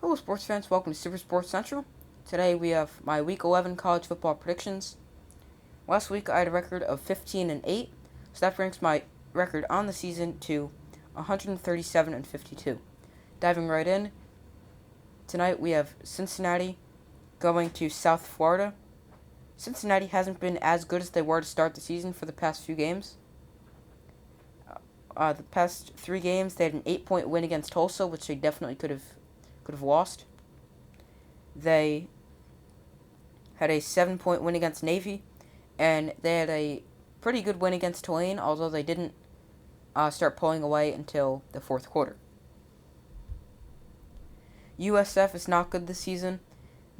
Hello, sports fans. Welcome to Super Sports Central. Today we have my Week 11 college football predictions. Last week I had a record of 15-8, so that brings my record on the season to 137-52. Diving right in, tonight we have Cincinnati going to South Florida. Cincinnati hasn't been as good as they were to start the season for the past few games. The past 3 games, they had an 8-point win against Tulsa, which they definitely could have lost. They had a 7-point win against Navy, and they had a pretty good win against Tulane, although they didn't start pulling away until the fourth quarter. USF is not good this season.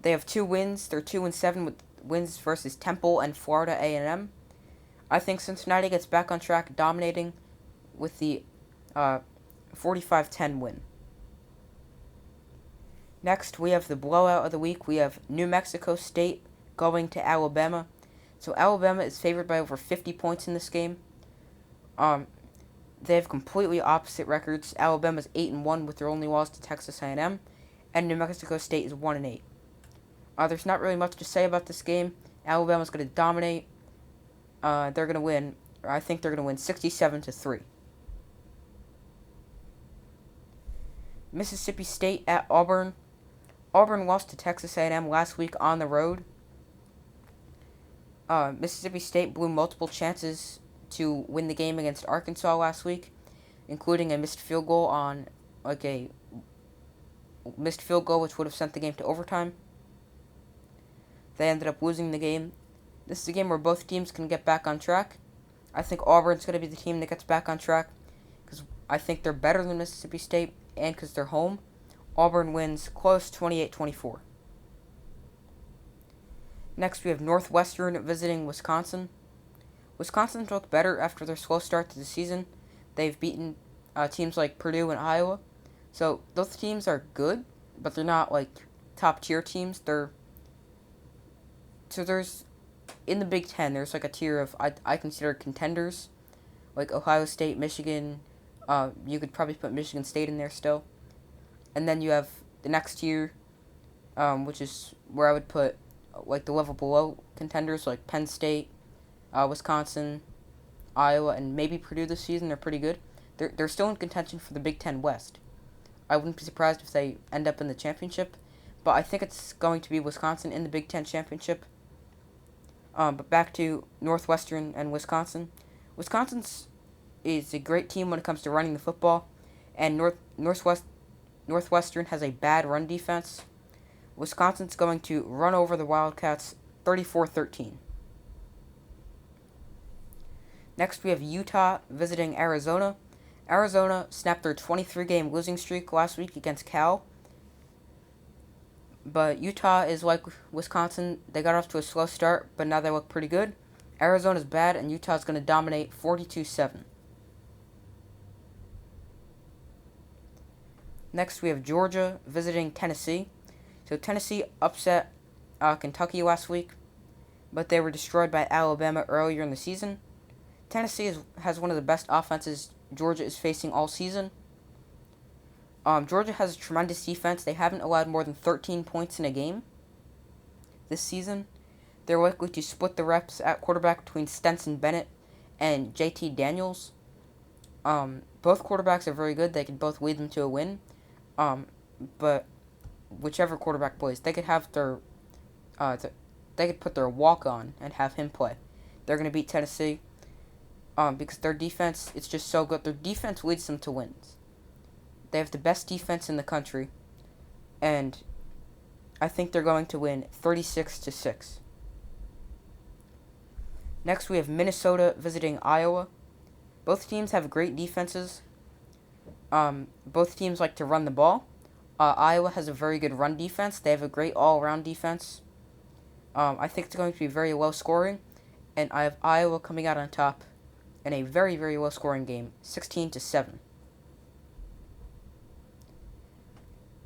They have 2 wins. They're 2-7 with wins versus Temple and Florida A&M. I think Cincinnati gets back on track, dominating with the 45-10 win. Next, we have the blowout of the week. We have New Mexico State going to Alabama. So Alabama is favored by over 50 points in this game. They have completely opposite records. Alabama's 8-1 with their only loss to Texas A&M, and New Mexico State is 1-8. There's not really much to say about this game. Alabama's going to dominate. They're going to win. I think they're going to win 67-3. Mississippi State at Auburn. Auburn lost to Texas A&M last week on the road. Mississippi State blew multiple chances to win the game against Arkansas last week, including a missed field goal which would have sent the game to overtime. They ended up losing the game. This is a game where both teams can get back on track. I think Auburn's going to be the team that gets back on track because I think they're better than Mississippi State and because they're home. Auburn wins close, 28-24. Next, we have Northwestern visiting Wisconsin. Wisconsin's looked better after their slow start to the season. They've beaten teams like Purdue and Iowa. So those teams are good, but they're not like top-tier teams. There's in the Big Ten, there's like a tier of I consider contenders, like Ohio State, Michigan. You could probably put Michigan State in there still. And then you have the next tier, which is where I would put like the level below contenders like Penn State, Wisconsin, Iowa, and maybe Purdue this season. They're pretty good. They're still in contention for the Big Ten West. I wouldn't be surprised if they end up in the championship, but I think it's going to be Wisconsin in the Big Ten championship. But back to Northwestern and Wisconsin. Wisconsin's is a great team when it comes to running the football, and Northwestern has a bad run defense. Wisconsin's going to run over the Wildcats 34-13. Next, we have Utah visiting Arizona. Arizona snapped their 23-game losing streak last week against Cal. But Utah is like Wisconsin. They got off to a slow start, but now they look pretty good. Arizona's bad, and Utah's going to dominate 42-7. Next, we have Georgia visiting Tennessee. So Tennessee upset Kentucky last week, but they were destroyed by Alabama earlier in the season. Tennessee has one of the best offenses Georgia is facing all season. Georgia has a tremendous defense. They haven't allowed more than 13 points in a game this season. They're likely to split the reps at quarterback between Stetson Bennett and JT Daniels. Both quarterbacks are very good. They can both lead them to a win. But whichever quarterback plays, they could have they could put their walk on and have him play. They're going to beat Tennessee because their defense is just so good. Their defense leads them to wins. They have the best defense in the country, and I think they're going to win 36-6. Next, we have Minnesota visiting Iowa. Both teams have great defenses. Both teams like to run the ball. Iowa has a very good run defense. They have a great all-around defense. I think it's going to be very low scoring, and I have Iowa coming out on top in a very, very low scoring game, 16-7.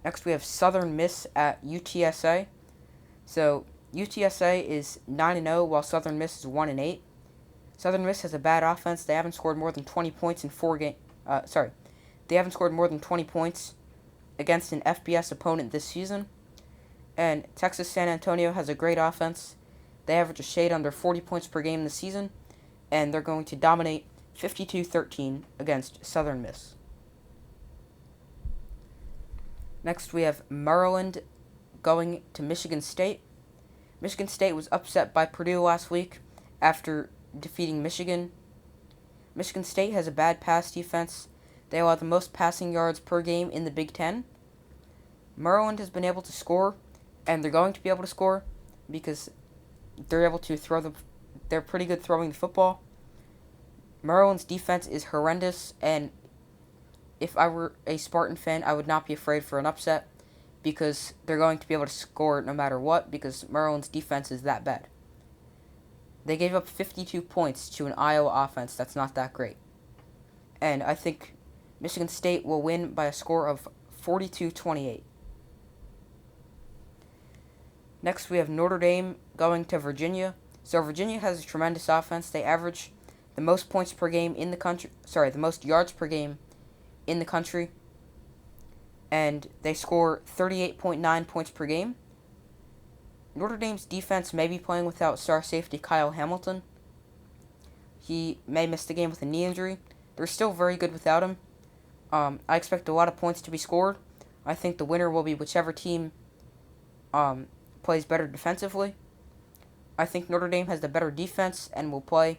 Next, we have Southern Miss at UTSA. So UTSA is 9-0, while Southern Miss is 1-8. Southern Miss has a bad offense. They haven't scored more than 20 points in 4 games. They haven't scored more than 20 points against an FBS opponent this season. And Texas San Antonio has a great offense. They average a shade under 40 points per game this season, and they're going to dominate 52-13 against Southern Miss. Next, we have Maryland going to Michigan State. Michigan State was upset by Purdue last week after defeating Michigan. Michigan State has a bad pass defense. They allow the most passing yards per game in the Big Ten. Maryland has been able to score, and they're going to be able to score because they're able to they're pretty good throwing the football. Maryland's defense is horrendous, and if I were a Spartan fan, I would not be afraid for an upset because they're going to be able to score no matter what because Maryland's defense is that bad. They gave up 52 points to an Iowa offense that's not that great. And I think Michigan State will win by a score of 42-28. Next, we have Notre Dame going to Virginia. So Virginia has a tremendous offense. They average the most points per game in the country. The most yards per game in the country. And they score 38.9 points per game. Notre Dame's defense may be playing without star safety Kyle Hamilton. He may miss the game with a knee injury. They're still very good without him. I expect a lot of points to be scored. I think the winner will be whichever team plays better defensively. I think Notre Dame has the better defense and will play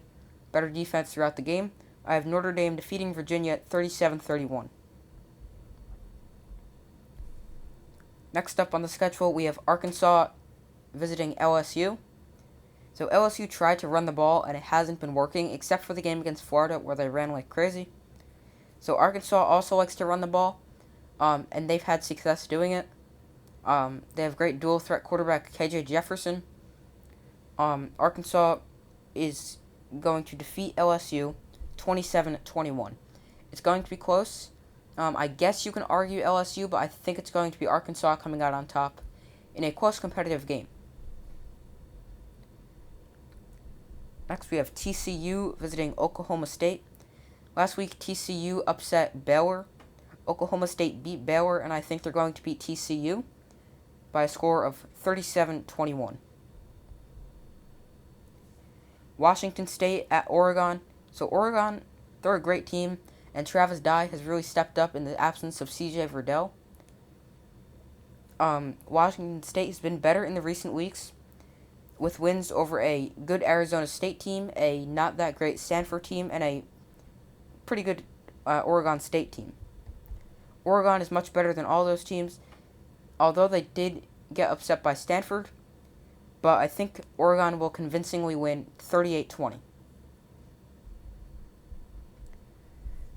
better defense throughout the game. I have Notre Dame defeating Virginia at 37-31. Next up on the schedule, we have Arkansas visiting LSU. So LSU tried to run the ball, and it hasn't been working, except for the game against Florida, where they ran like crazy. So Arkansas also likes to run the ball, and they've had success doing it. They have great dual-threat quarterback KJ Jefferson. Arkansas is going to defeat LSU 27-21. It's going to be close. I guess you can argue LSU, but I think it's going to be Arkansas coming out on top in a close competitive game. Next, we have TCU visiting Oklahoma State. Last week, TCU upset Baylor. Oklahoma State beat Baylor, and I think they're going to beat TCU by a score of 37-21. Washington State at Oregon. So Oregon, they're a great team, and Travis Dye has really stepped up in the absence of C.J. Verdell. Washington State has been better in the recent weeks with wins over a good Arizona State team, a not that great Stanford team, and a pretty good Oregon State team. Oregon is much better than all those teams, although they did get upset by Stanford, but I think Oregon will convincingly win 38-20.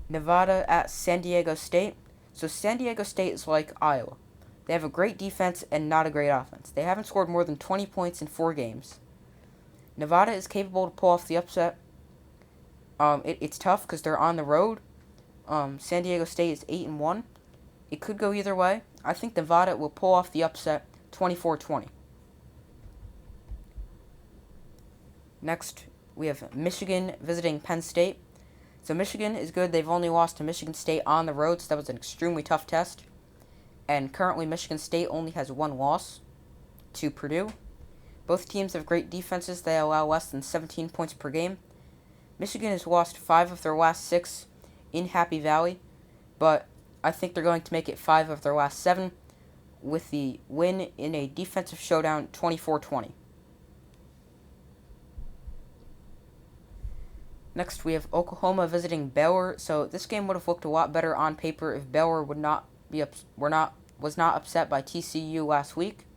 Nevada at San Diego State. So San Diego State is like Iowa. They have a great defense and not a great offense. They haven't scored more than 20 points in 4 games. Nevada is capable to pull off the upset. It's tough because they're on the road. San Diego State is 8-1. It could go either way. I think Nevada will pull off the upset 24-20. Next, we have Michigan visiting Penn State. So Michigan is good. They've only lost to Michigan State on the road, so that was an extremely tough test. And currently Michigan State only has 1 loss to Purdue. Both teams have great defenses. They allow less than 17 points per game. Michigan has lost 5 of their last 6 in Happy Valley, but I think they're going to make it 5 of their last 7 with the win in a defensive showdown 24-20. Next, we have Oklahoma visiting Baylor. So this game would have looked a lot better on paper if Baylor was not upset by TCU last week.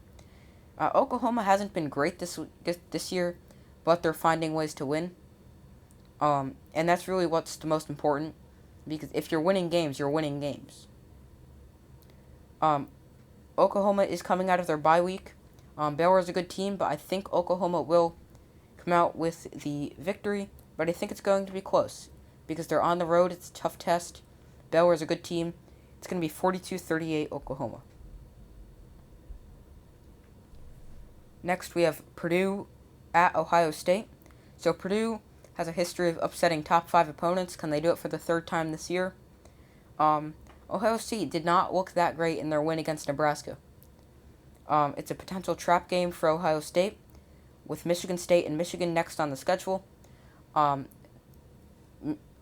Oklahoma hasn't been great this year, but they're finding ways to win. And that's really what's the most important, because if you're winning games, you're winning games. Oklahoma is coming out of their bye week. Baylor is a good team, but I think Oklahoma will come out with the victory. But I think it's going to be close because they're on the road. It's a tough test. Baylor is a good team. It's going to be 42-38 Oklahoma. Next, we have Purdue at Ohio State. So Purdue has a history of upsetting top 5 opponents. Can they do it for the 3rd time this year? Ohio State did not look that great in their win against Nebraska. It's a potential trap game for Ohio State, with Michigan State and Michigan next on the schedule. Um,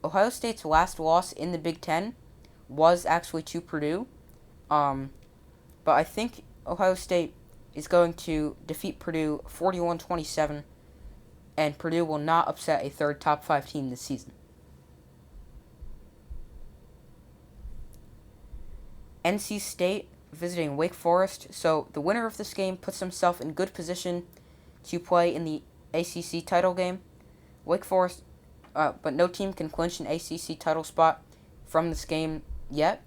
Ohio State's last loss in the Big Ten was actually to Purdue. But I think Ohio State is going to defeat Purdue 41-27, and Purdue will not upset a third top 5 team this season. NC State visiting Wake Forest. So the winner of this game puts himself in good position to play in the ACC title game. Wake Forest, but no team can clinch an ACC title spot from this game yet.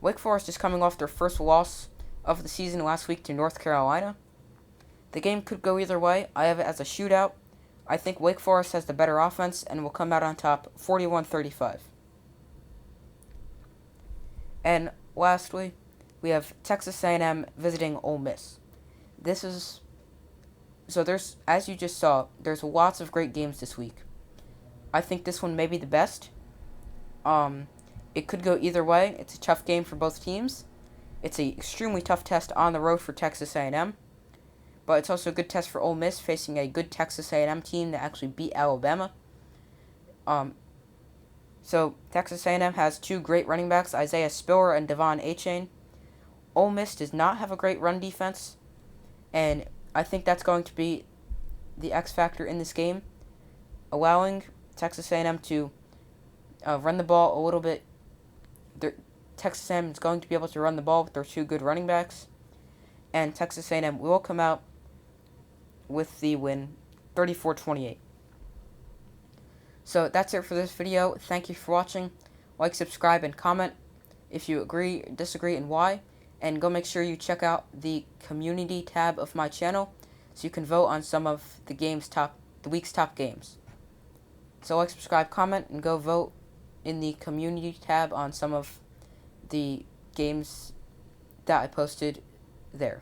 Wake Forest is coming off their first loss of the season last week to North Carolina. The game could go either way. I have it as a shootout. I think Wake Forest has the better offense and will come out on top 41-35. And lastly, we have Texas A&M visiting Ole Miss. There's, as you just saw, there's lots of great games this week. I think this one may be the best. It could go either way. It's a tough game for both teams. It's an extremely tough test on the road for Texas A&M. But it's also a good test for Ole Miss, facing a good Texas A&M team that actually beat Alabama. So Texas A&M has 2 great running backs, Isaiah Spiller and Devon Achane. Ole Miss does not have a great run defense, and I think that's going to be the X factor in this game, allowing Texas A&M to run the ball a little bit. Texas A&M is going to be able to run the ball with their 2 good running backs, and Texas A&M will come out with the win, 34-28. So that's it for this video. Thank you for watching. Like, subscribe, and comment if you agree, disagree, and why. And go make sure you check out the community tab of my channel so you can vote on some of the week's top games. So like, subscribe, comment, and go vote in the community tab on some of the games that I posted there.